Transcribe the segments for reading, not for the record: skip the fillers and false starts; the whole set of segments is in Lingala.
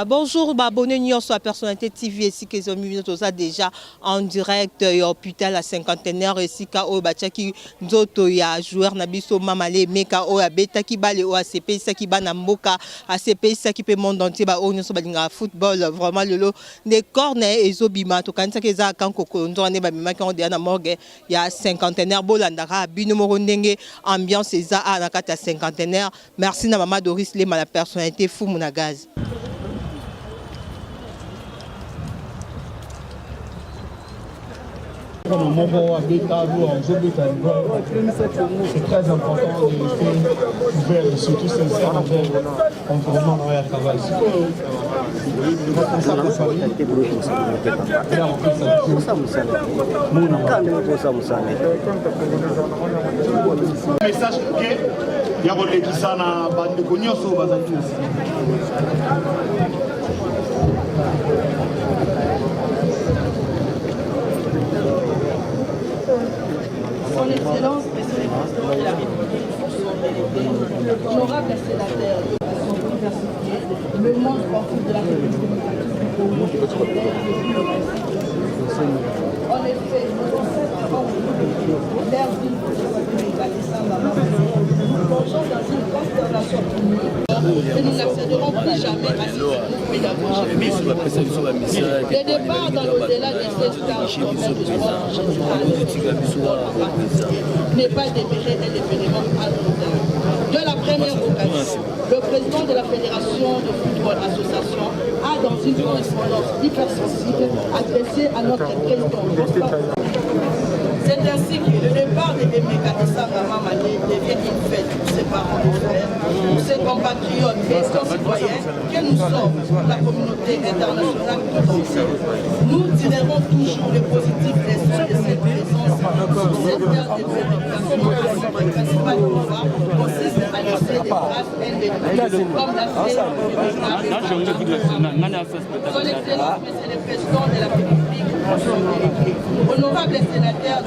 Bonjour, abonnez nous sur la personnalité TV ici que nous avons déjà en direct hôpital à cinquantenaire ici au Bachaki Nzoto ya joueur Nabiso Mamale Meka o Beta qui bale o ACP ça qui bana mboka ACP ça qui peut monde entier ba o nyoso balinga football vraiment lelo des corners et zobima to kanisa ke za kan koko ndone ba bima ki on de na morgue ya cinquantenaire bolandaka bino mo ndenge ambiance eza na kata cinquantenaire. Merci na maman Doris Lema la personnalité fou Munagaz. C'est très important de rester ouvert et surtout sincère envers l'environnement dans le travail. Message que il y a des qui sont na bande konyoso bazali. Son Excellence, Monsieur le Président de la République, son délégué, honorable sénateur, son diversifié, le monde sportif de la République démocratique du Congo, en effet, nous avons l'air d'une nous plongeons dans une consternation et nous n'accéderons plus jamais à ces groupes pédagogiques. Le départ dans l'au-delà de ces stars n'est pas demeuré un événement anodin. De la première occasion, le président de la Fédération de football association a, dans une correspondance hypersensible, adressé à notre président. C'est ainsi que le départ de Emeka Essanga Mamale devient une fête pour ses parents et frères, pour ses compatriotes et concitoyens que nous sommes pour la communauté internationale tout entière. Nous tirerons toujours le positif leçon de cette présence sur cette terre de prédication dont le principal pouvoir consiste à laisser des traces indélébiles comme l'a fait son Excellence, Monsieur le Président de la République, honorable sénateur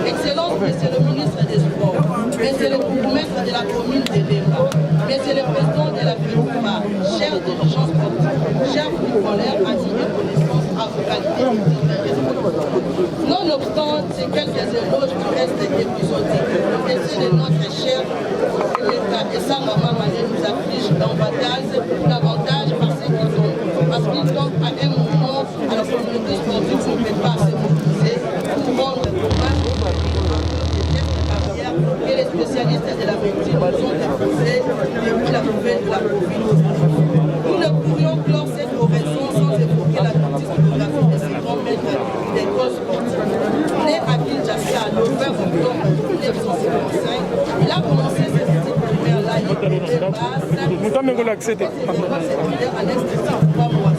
Excellence, Monsieur le ministre des Sports, Monsieur le bourgmestre de la commune de Lemba, Monsieur le président de la FEDUPA, chers dirigeants sportifs, chers footballeurs, amis et connaissances, avocats, nonobstant ces quelques éloges du reste épisodique, ainsi de notre cher Emeka Essanga Mamale nous afflige davantage parce qu'ils tombent à un moment à la communauté sportive qu'on ne peut pas se mobiliser pour rendre hommage et les spécialistes de la médecine nous ont déposé depuis la nouvelle de la Covid. Nous ne pourrions clore cette oraison sans évoquer la discographie de ces grands maîtres des causes sportives. Né à Kinshasa le 20 octobre 1955, il a commencé ses études primaires laïques et de base à l'Institut 3 mois.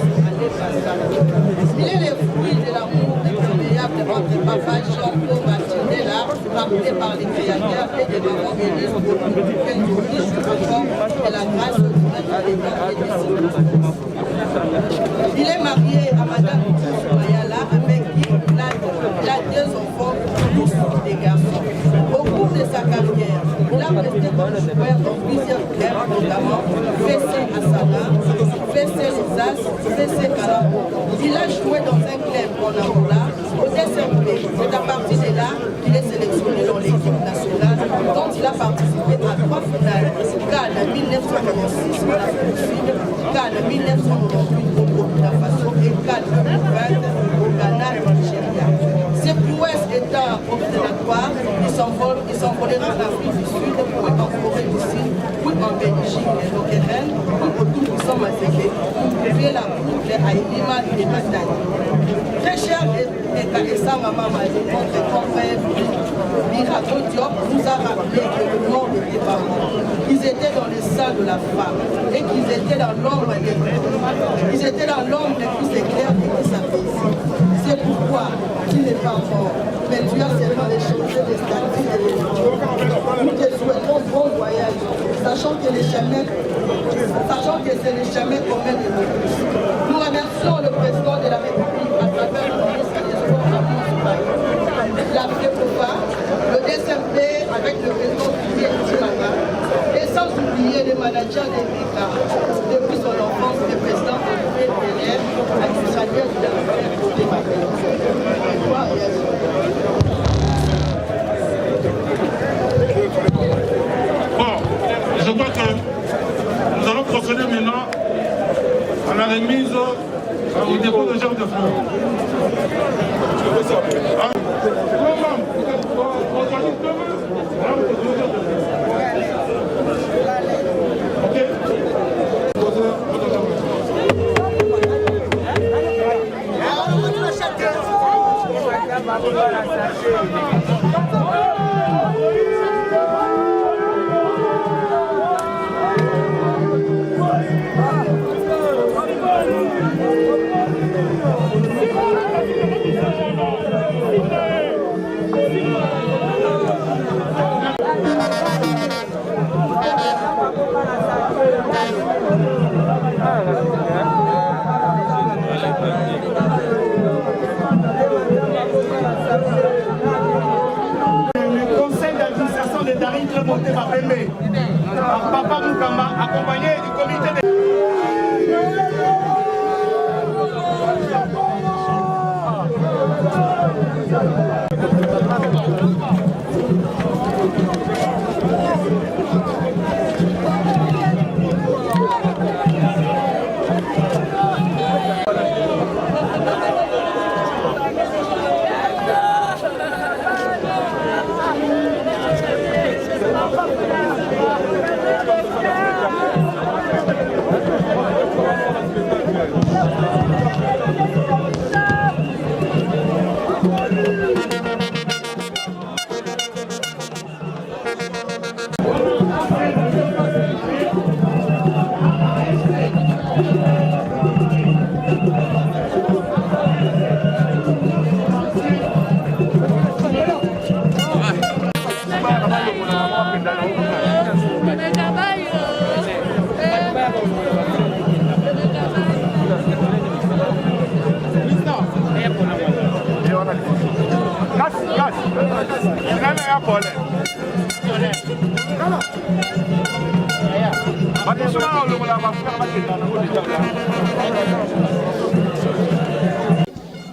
Il est le fruit de l'amour imperméable de votre papa Jean-Paul Martinella, porté par les créateurs et des parents élus pour nous riche encore de la grâce de l'État et des Il est marié à Madame Mayala avec qui il a deux enfants, tous des garçons. Au cours de sa carrière, il a resté comme joueur dans plusieurs clubs, notamment FC Asana, FC Les As, FC Carabo. Il a joué dans un club en Angola, au DSMP. C'est à partir de là qu'il est sélectionné dans l'équipe nationale, dont il a participé à 3 finales. Cannes 1996 en Afrique du Sud, Cannes 1998 au Burkina Faso et Cannes 2020 au Ghana et au Nigeria. Ces prouesses étant obligatoires, il s'envolera en Afrique du Sud, puis en Corée du Sud, puis en Belgique et au Rennes, puis au tout-puissant Mazéké, pour ouvrir la boucle à Elima et Matani. Très cher Emeka Essanga Mamale, notre confrère Miracle Diop nous a rappelé que le mort de tes parents, ils étaient dans le sein de la femme et qu'ils étaient dans l'ombre des Ils étaient dans l'ombre des plus éclairs et qui s'apaisent. C'est pourquoi il n'est pas mort, mais tu as seulement échangé des statuts et des religions. Nous te souhaitons bon voyage, sachant que c'est le chemin commun de nous. Nous remercions le président de la République à travers le ministre des Sports, la FEDUPA, le DSMP avec le président Didier Tshimanga, et sans oublier les managers des Rika, depuis son enfance, le président remise au dépôt de Jacques de Fleur. Le conseil d'administration de Darin Tremonté Mapembe, par Papa Moukamba, accompagné du comité de...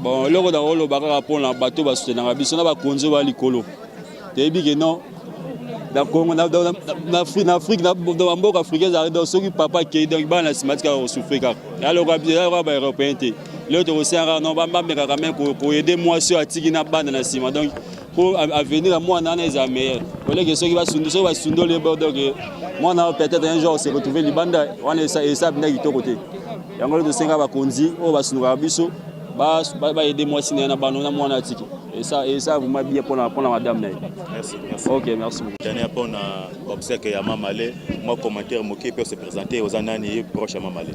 Bon, le rôle dans le bagarre pour la bateau va soutenir la biso na ba konzo ba likolo. Tebi que non. Dans Congo, dans Afrique, dans mboka africain, dans ceux qui papa qui donc ba na simatika au souffrir. Alors ba européen te. Le to aussi non ba me quand même pour aider moi sur atiki na bande na sima. Donc pour avenir moi na les amis. Pour les ceux qui va sundo les bords donc moi na peut-être un jour se retrouver libanda on est ça et ça bien qui côté. Yango le to senga ba konzi o ba sunura biso. Bah aider moi si na banona moi na tiki et ça vous m'a bien pour la madame. Merci. OK, merci beaucoup. Dernier pour na observe que ya Mamalé, moi commentaire moqué peut se présenter aux anani proche à Mamalé.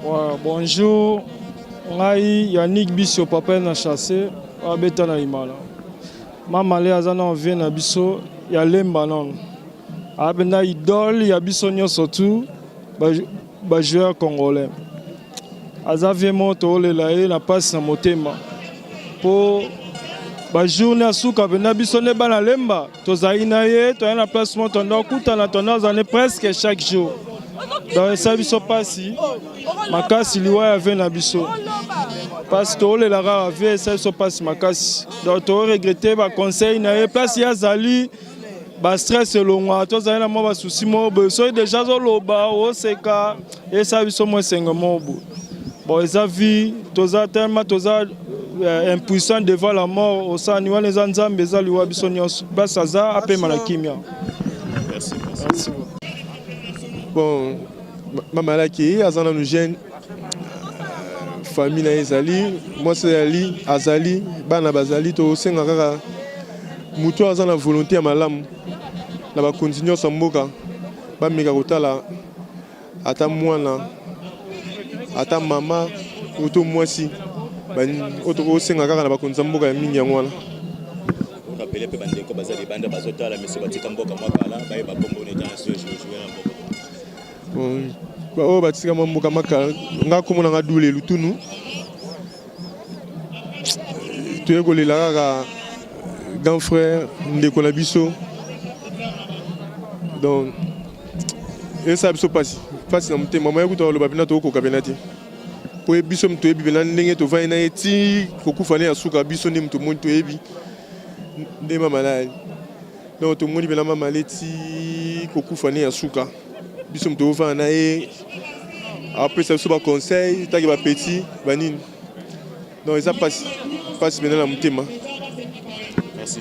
Ouais, bonjour. Ngai Yannick Biso papa na chassé abeta na imala. Mamalé azana vient na biso ya lemba non. Abena idole ya biso nyonso tout ba joueur congolais. Azavie moto olela ye na passe na motema po ba journée asuka bena biso ne bana lemba tozali na ye toya na place moto ndo kutana tona zane presque chaque jour donc ça biso pasi makasi liwa ya ve na biso parce que olela rara ve ça biso pasi makasi donc to regretter ba conseil na ye place ya zali ba stress longwa tozali na mo ba souci mo besoin déjà zo loba o seka et ça biso mo sengemo bo. Bon, ils ont vu, tellement impuissant devant la mort, au sein de les Anzam, les Alouas, Bissonios, Bassaza, après Malakimia. Merci. Bon, Mamalaki, Azana nous gêne, famille Naïzali, moi c'est Ali, Azali, Bana Bazali, to Sengara, Moutou Azana volonté à Malam, là-bas continuons sans moka, Bamika Rotala, Ata Moana. Ata mama auto mwasi auto senga kaka na bakonza mboka ya mingi yango wana rappelez pe bande ko bazali bande bazotala monsieur batika mboka makala baye bakombo ne dans ce jouer na mboka bon ba o batika mboka makala nga komona nga dule lutunu tuyeko lela kaka grand frère ndeko na biso donc et ça biso pasi na mutema mama yakuta loba pina to ko kabenati po biso mto ebi bena ndenge to vaina eti kokufana ya suka biso ndi mto muntu ebi nde mama la donc to moni bena mama leti kokufana ya suka biso mto vana e après ça biso baconseil taki bapeti banini donc eza mpasi mpena na motema. Merci.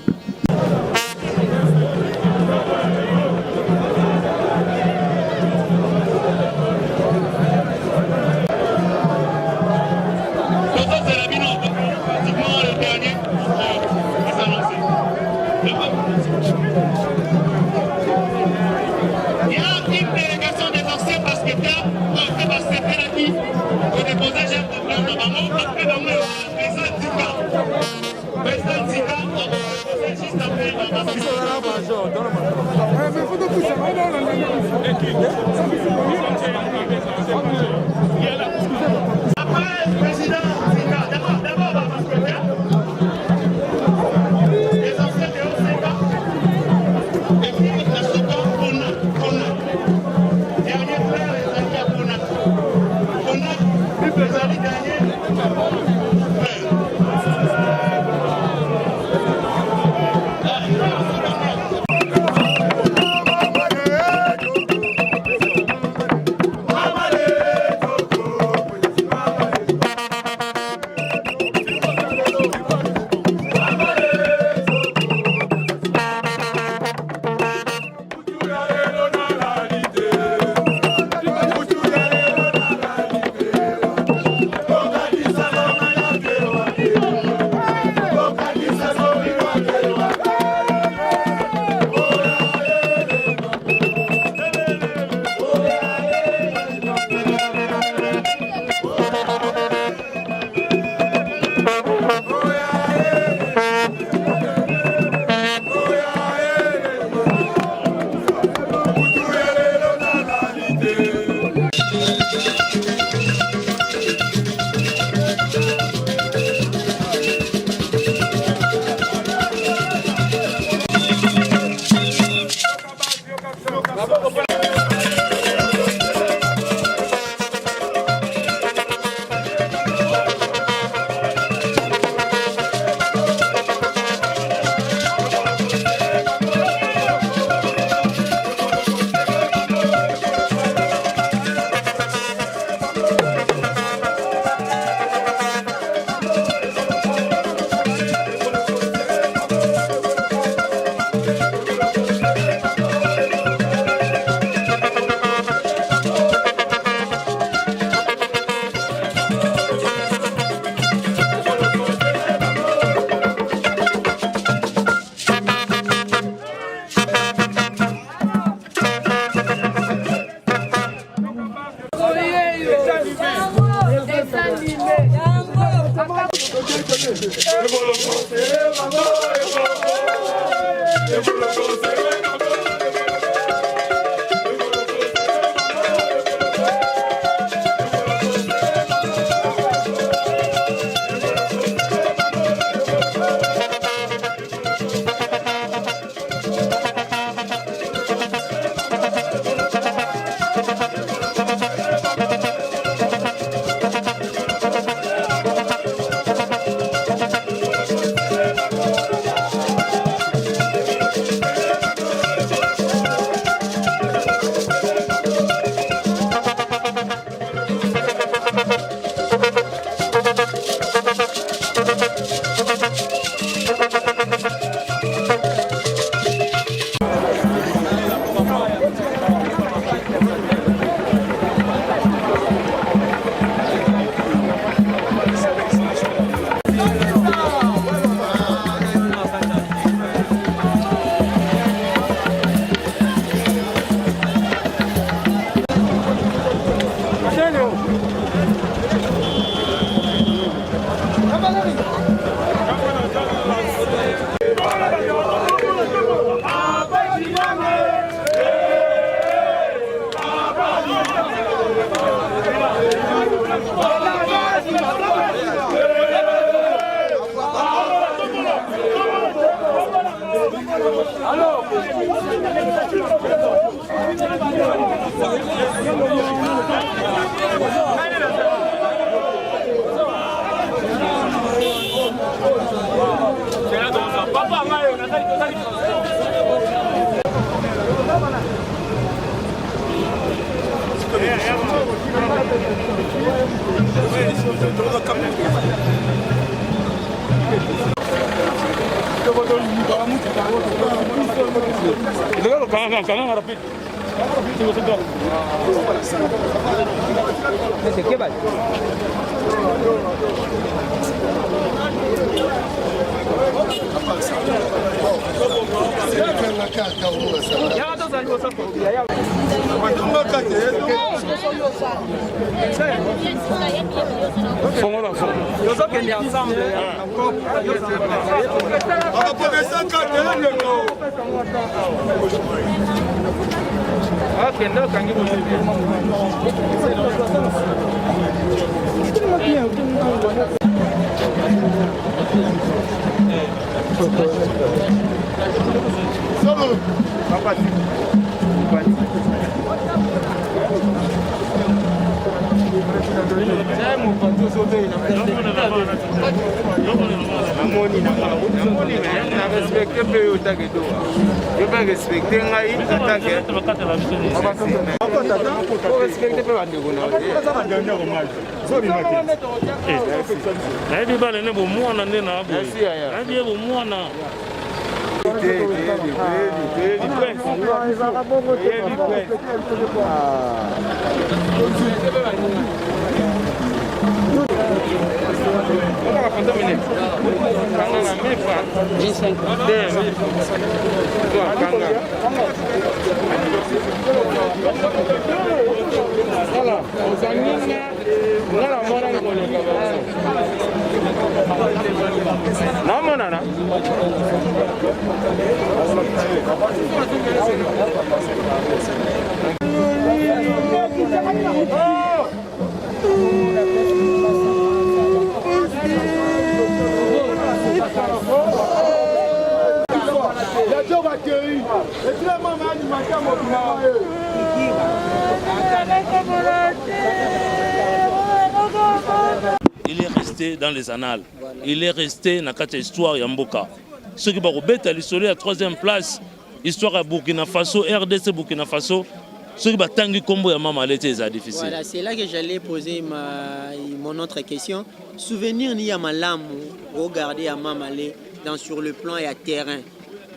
Yeah. Il est resté dans les annales. Il est resté dans la histoire Yamboka. Ce qui va remettre à l'histoire à la 3e place, histoire à Burkina Faso, RDC Burkina Faso. Ce qui va tanguer combo à Mama Malé, c'est difficile. Voilà, c'est là que j'allais poser mon autre question. Souvenir ni à Malam, regarder à Mama Malé sur le plan et à terrain.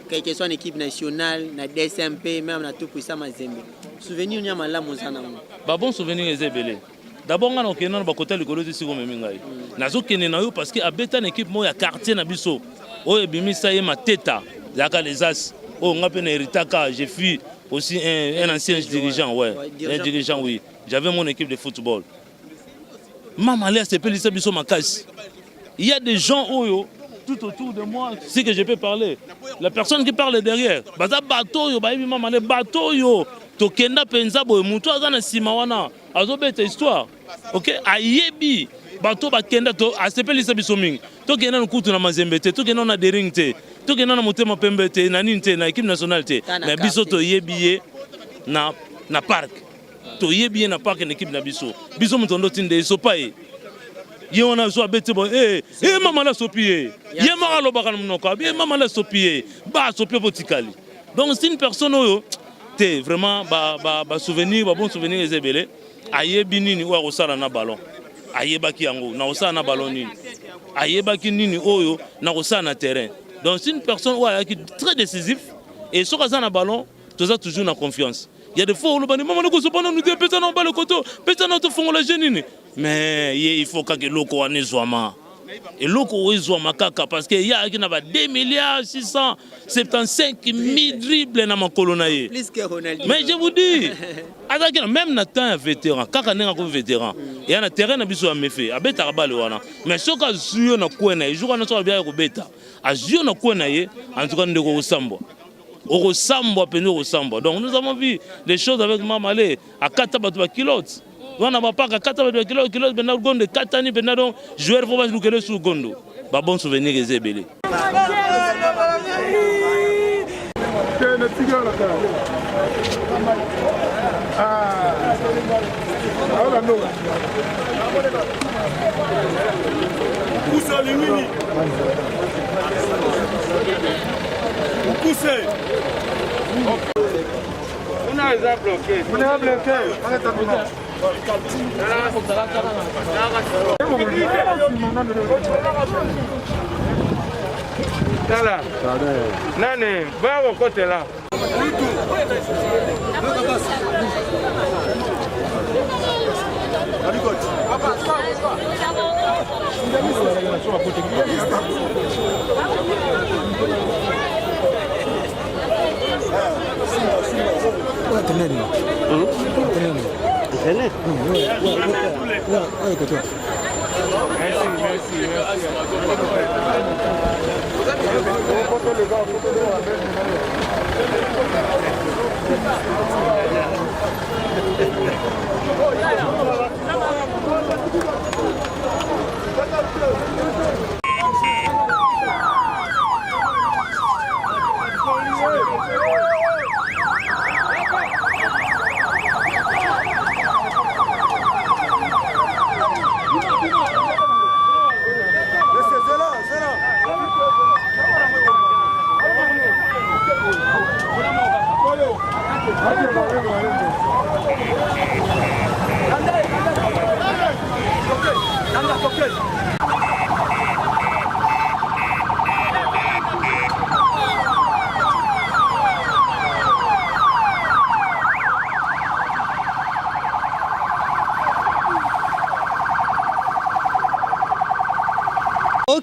Quelle que soit une équipe nationale, na DSMP, même na tout puissant Mazembe. Souvenir ni à Malam, bah bon souvenir est belé. D'abord on a un côté de l'école ici comme mingai. Nazo kene na yo parce que abeta une équipe moya quartier na biso. O ebimisa ye ma teta, yaka les as. Oh on a peine Eritaka, j'ai fui aussi un ancien dirigeant, ouais. Un dirigeant, oui. J'avais mon équipe de football. Maman Léa s'appelle Lisa Bisso Makas. Il y a des gens tout autour de moi, c'est que je peux parler. La personne qui parle derrière, baza bateau yo, baïbi maman le bateau yo. Tokenda penza boy muto azana simawana. Azo beta histoire. OK, ayebi bateau bakenda to s'appelle Lisa Bisso Ming. Tokenda nkutu na Mazembe te, tokenda na Dering te. Tokenda na Motema Pembe te, na ninte na équipe nationale te. Na biso to yebiye na parc. To yebiye na parc na équipe na biso. Biso mutondo tinde sopaye. Ye wana so abete bon mama la sopie. Ye mama lo bakana mnoko. Ye mama la sopie. Ba sopie potikali. Donc c'est une personne te vraiment ba souvenir, ba bon souvenir ezebele. Ayebi nini wa kosala na ballon. Ayebaki yango na kosala na ballon nini. Ayebaki nini oyo na kosala na terrain. Donc c'est une personne qui est très décisif et sur le ballon, tu as toujours la confiance. Il y a des fois où le maman ne peut pas nous dire personne n'a pas le coteau, personne n'a pas le génie. Mais il faut que l'oko ane zoama. Et l'oko zoama kaka parce qu'il y a 2 675 000 dribbles dans ma colonne. Plus que Ronaldo. Mais je vous dis, même Nathan un vétéran, kaka n'est pas vétéran. Il y a un terrain qui a méfait, à bêta balle wana. Mais ce qu'a joué na kuena, il joue na so bien ko bêta. A joué na kuena ye, en tout cas ndeko Osambo. Osambo peno Osambo. Donc nous avons vu des choses avec Mamalé à 4 kilotes. On n'a pas qu'à 4 kilos, ben na gonde 4 ans ben na donc joueur faut pas nous que sur gondo. Ba bon souvenir les belé. Pousse les mini. Poussez. On a bloqué. On a bloqué. Là. Nani, va au côté là.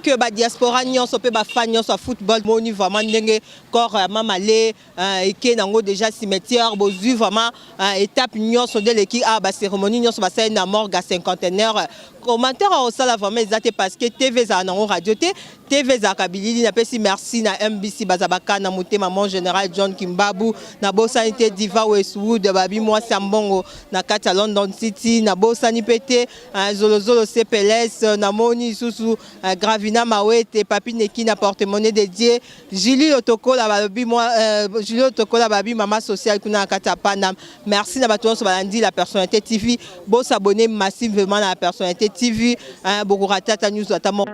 Que ba diaspora nyonso pe ba fan nyonso football moni vraiment ndenge corps mamale eke nango déjà cimetière bozu vraiment étape nyonso de l'équipe ba cérémonie nyonso ba sa na morgue cinquantenaire commentaire au sala vraiment exacté parce que TV za nango radio TV za kabilili na pesi merci na MBC bazabaka na motema mon général John Kimbabu na bosanité Diva Westwood babi moi Sambongo na kata London City na bosani pete Zolozolo CPLS na moni susu Gravina Mawete papi neki na porte-monnaie dédié Julie Otoko la babi moi Julie Otoko la babi maman sociale kuna kata Panam merci na bato so balandi la personnalité TV bo s'abonner massivement na la personnalité TV beaucoup ratata news atamo